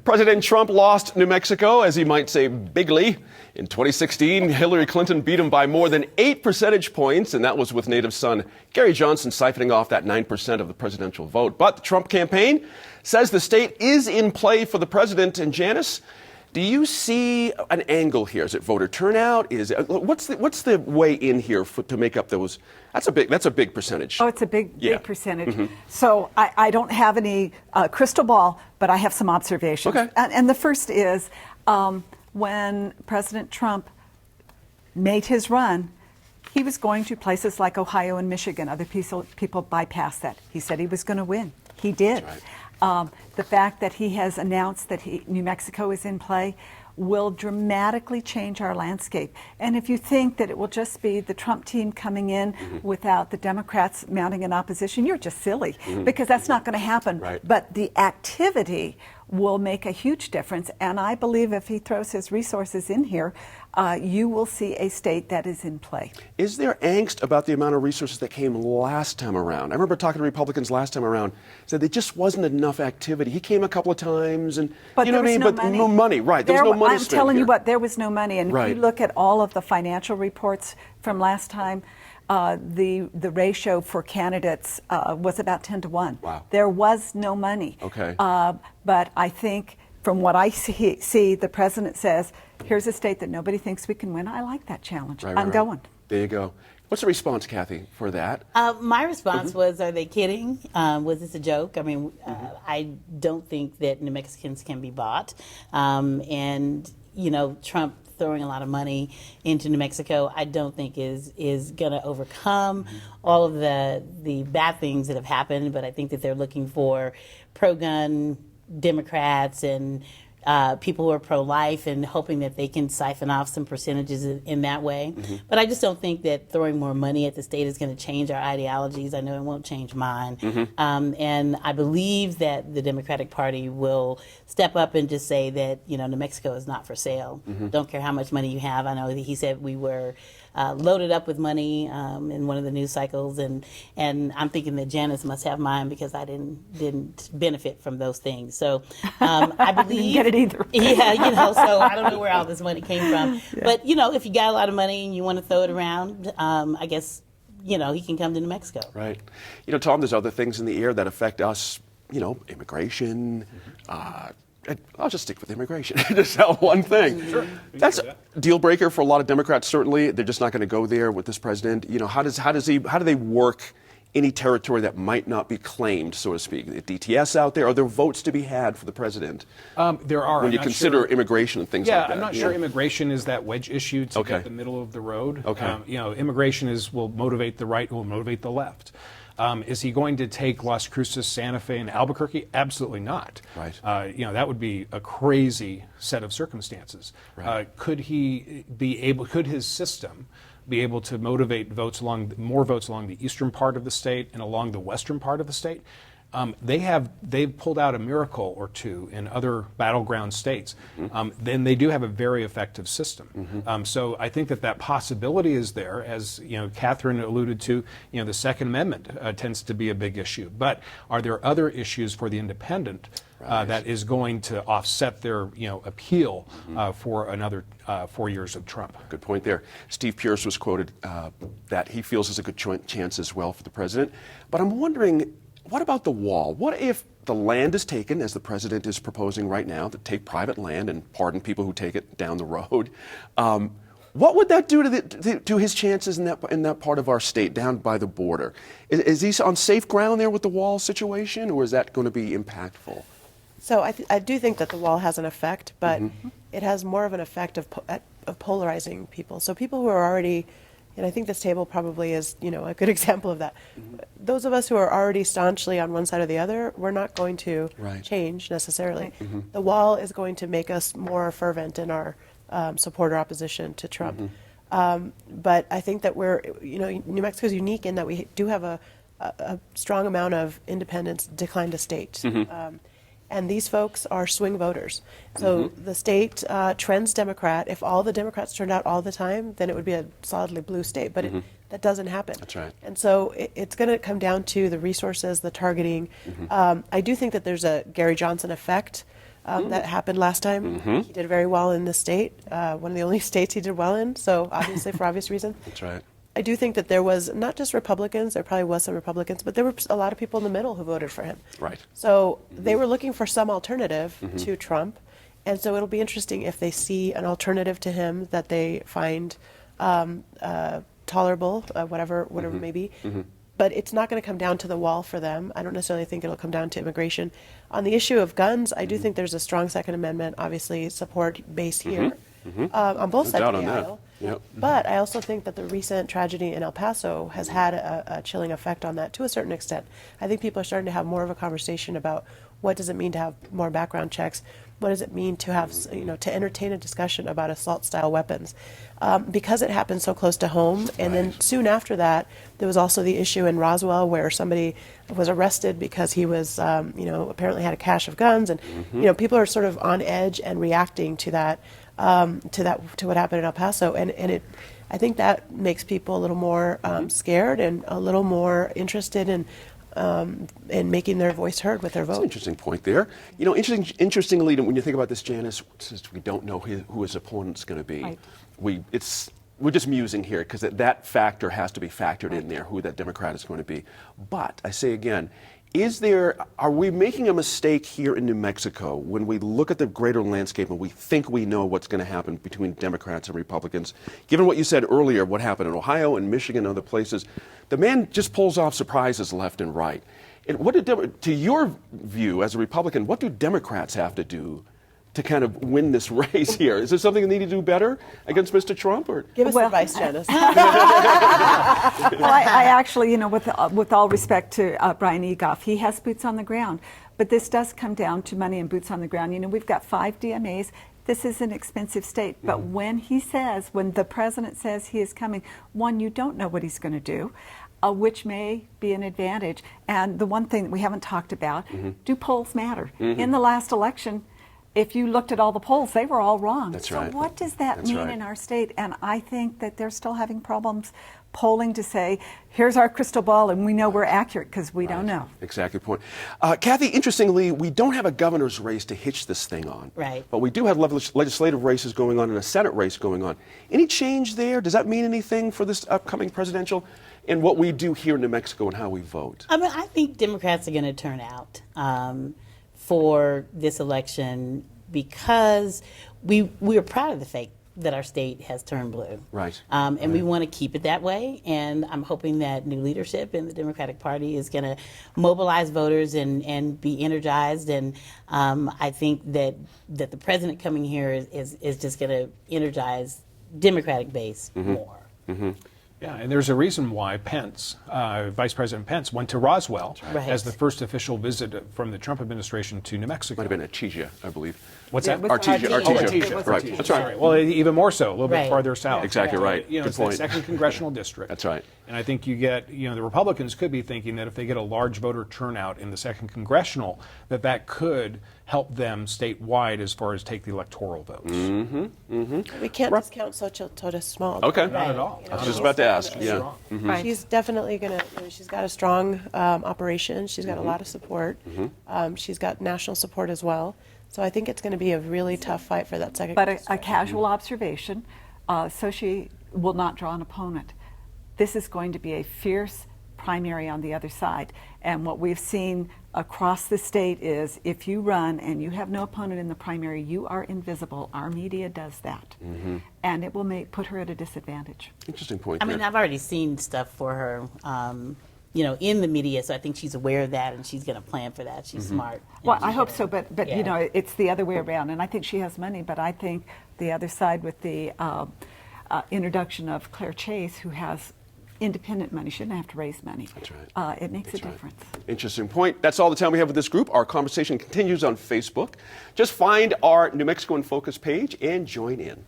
President Trump lost New Mexico, as he might say, bigly. In 2016, Hillary Clinton beat him by more than 8 percentage points, and that was with native son Gary Johnson siphoning off that 9% of the presidential vote. But the Trump campaign says the state is in play for the president. And Janice, do you see an angle here? Is it voter turnout? What's the way in here to make up those? That's a big percentage. Oh, it's a big percentage. Mm-hmm. So I don't have any crystal ball, but I have some observations. Okay. And the first is when President Trump made his run, he was going to places like Ohio and Michigan. Other people bypassed that. He said he was going to win. He did. That's right. The fact that he has announced that New Mexico is in play will dramatically change our landscape. And if you think that it will just be the Trump team coming in without the Democrats mounting an opposition, you're just silly, because that's not going to happen. Right. But the activity will make a huge difference. And I believe if he throws his resources in here, you will see a state that is in play. Is there angst about the amount of resources that came last time around? I remember talking to Republicans last time around, said there just wasn't enough activity. He came a couple of times, and but you know what I mean? But money. No money, right? There was no money I'm spent telling here. you what, there was no money. And right. if you look at all of the financial reports from last time, the ratio for candidates was about 10 to 1. Wow. There was no money. Okay. But I think from what I see, the president says, here's a state that nobody thinks we can win. I like that challenge. I'm going. There you go. What's the response, Kathy, for that? My response was, are they kidding? Was this a joke? I mean, I don't think that New Mexicans can be bought. And, you know, Trump throwing a lot of money into New Mexico, I don't think is going to overcome all of the bad things that have happened. But I think that they're looking for pro-gun Democrats and people who are pro-life, and hoping that they can siphon off some percentages in that way. But I just don't think that throwing more money at the state is going to change our ideologies. I know it won't change mine. And I believe that the Democratic Party will step up and just say that, you know, New Mexico is not for sale. Don't care how much money you have. I know that he said we were loaded up with money in one of the news cycles, and I'm thinking that Janice must have mine because I didn't benefit from those things. So I believe didn't get it either. Yeah, you know. So I don't know where all this money came from, but you know, if you got a lot of money and you want to throw it around, I guess you know he can come to New Mexico. Right. You know, Tom, there's other things in the air that affect us. You know, immigration. I'll just stick with immigration. Just that one thing. Sure. That's a deal breaker for a lot of Democrats. Certainly, they're just not going to go there with this president. You know, how do they work any territory that might not be claimed, so to speak? The DTS out there. Are there votes to be had for the president? There are. When you consider immigration and things like that. Yeah, I'm not sure immigration is that wedge issue to get the middle of the road. Okay. You know, immigration will motivate the right, will motivate the left. Is he going to take Las Cruces, Santa Fe, and Albuquerque? Absolutely not. Right. You know, that would be a crazy set of circumstances. Right. Could his system be able to motivate more votes along the eastern part of the state and along the western part of the state? They've pulled out a miracle or two in other battleground states. Then they do have a very effective system. So I think that possibility is there. As you know, Catherine alluded to, you know, the Second Amendment tends to be a big issue. But are there other issues for the independent that is going to offset their appeal for another 4 years of Trump? Good point there. Steve Pearce was quoted that he feels there's a good chance as well for the president. But I'm wondering, what about the wall? What if the land is taken, as the president is proposing right now, to take private land and pardon people who take it down the road? What would that do to his chances in that part of our state, down by the border? Is he on safe ground there with the wall situation, or is that going to be impactful? So I do think that the wall has an effect, but it has more of an effect of polarizing people. So people who are already, and I think this table probably is, you know, a good example of that. Those of us who are already staunchly on one side or the other, we're not going to change necessarily. The wall is going to make us more fervent in our support or opposition to Trump. But I think that New Mexico is unique in that we do have a strong amount of independents declined to state. And these folks are swing voters. So the state trends Democrat. If all the Democrats turned out all the time, then it would be a solidly blue state. But that doesn't happen. That's right. And so it's going to come down to the resources, the targeting. I do think that there's a Gary Johnson effect. that happened last time. He did very well in the state, one of the only states he did well in, so obviously for obvious reasons. That's right. I do think that there was not just Republicans, there probably was some Republicans, but there were a lot of people in the middle who voted for him. Right. So they were looking for some alternative to Trump. And so it'll be interesting if they see an alternative to him that they find tolerable, whatever it may be. But it's not going to come down to the wall for them. I don't necessarily think it'll come down to immigration. On the issue of guns, I do think there's a strong Second Amendment, obviously, support base here on both sides doubt of the on that. aisle. Yep. But I also think that the recent tragedy in El Paso has had a chilling effect on that to a certain extent. I think people are starting to have more of a conversation about what does it mean to have more background checks? What does it mean to have, to entertain a discussion about assault-style weapons? Because it happened so close to home, and then soon after that, there was also the issue in Roswell where somebody was arrested because he was, apparently had a cache of guns, and people are sort of on edge and reacting to that, to what happened in El Paso, and I think that makes people a little more scared and a little more interested in making their voice heard with their That's an vote. interesting point there. Interestingly, when you think about this, Janice, since we don't know who his opponent's going to be, Right. we're just musing here because that factor has to be factored in there, who that Democrat is going to be. But I say again, are we making a mistake here in New Mexico when we look at the greater landscape and we think we know what's going to happen between Democrats and Republicans? Given what you said earlier, what happened in Ohio and Michigan and other places, the man just pulls off surprises left and right. And to your view as a Republican, what do Democrats have to do to kind of win this race here? Is there something they need to do better against Mr. Trump? Or Give us Well- advice, Janice. Well, I actually, with all respect to Brian Egoff, he has boots on the ground. But this does come down to money and boots on the ground. We've got 5 DMAs. This is an expensive state. But when the president says he is coming, one, you don't know what he's going to do, which may be an advantage. And the one thing that we haven't talked about, do polls matter? In the last election, if you looked at all the polls, they were all wrong. That's so right. what does that That's mean right. in our state? And I think that they're still having problems polling to say, here's our crystal ball, and we know we're accurate because we don't know. Exactly the point. Kathy, interestingly, we don't have a governor's race to hitch this thing on. Right. But we do have legislative races going on and a Senate race going on. Any change there? Does that mean anything for this upcoming presidential and what we do here in New Mexico and how we vote? I think Democrats are going to turn out for this election because we are proud of the fact that our state has turned blue. Right. And we want to keep it that way. And I'm hoping that new leadership in the Democratic Party is going to mobilize voters and be energized. And I think that the president coming here is just going to energize Democratic base more. Yeah, and there's a reason why Pence, Vice President Pence, went to Roswell Right. as the first official visit from the Trump administration to New Mexico. Might have been Artesia, I believe. What's Yeah, that? with Artesia. Artesia. Artesia. Right. That's right. Sorry. Well, even more so, a little bit Right. farther south. Exactly right. Good It's point. the second congressional district. That's right. And I think you get, the Republicans could be thinking that if they get a large voter turnout in the second congressional, that could help them statewide as far as take the electoral votes. We can't discount Xochitl Small. Okay. Not at all. I was just about to ask. Yeah. Right. She's definitely going to, she's got a strong operation. She's got a lot of support. She's got national support as well. So I think it's going to be a really tough fight for that second. But a casual observation, Sochi will not draw an opponent. This is going to be a fierce primary on the other side. And what we've seen across the state is if you run and you have no opponent in the primary, you are invisible. Our media does that. And it will put her at a disadvantage. Interesting point I there. mean, I've already seen stuff for her, in the media, so I think she's aware of that and she's going to plan for that. She's smart. Well, and I she's hope gonna- so, but yeah. it's the other way around. And I think she has money, but I think the other side with the introduction of Claire Chase, who has independent money, shouldn't have to raise money. That's right. It makes That's a right. difference. Interesting point. That's all the time we have with this group. Our conversation continues on Facebook. Just find our New Mexico in Focus page and join in.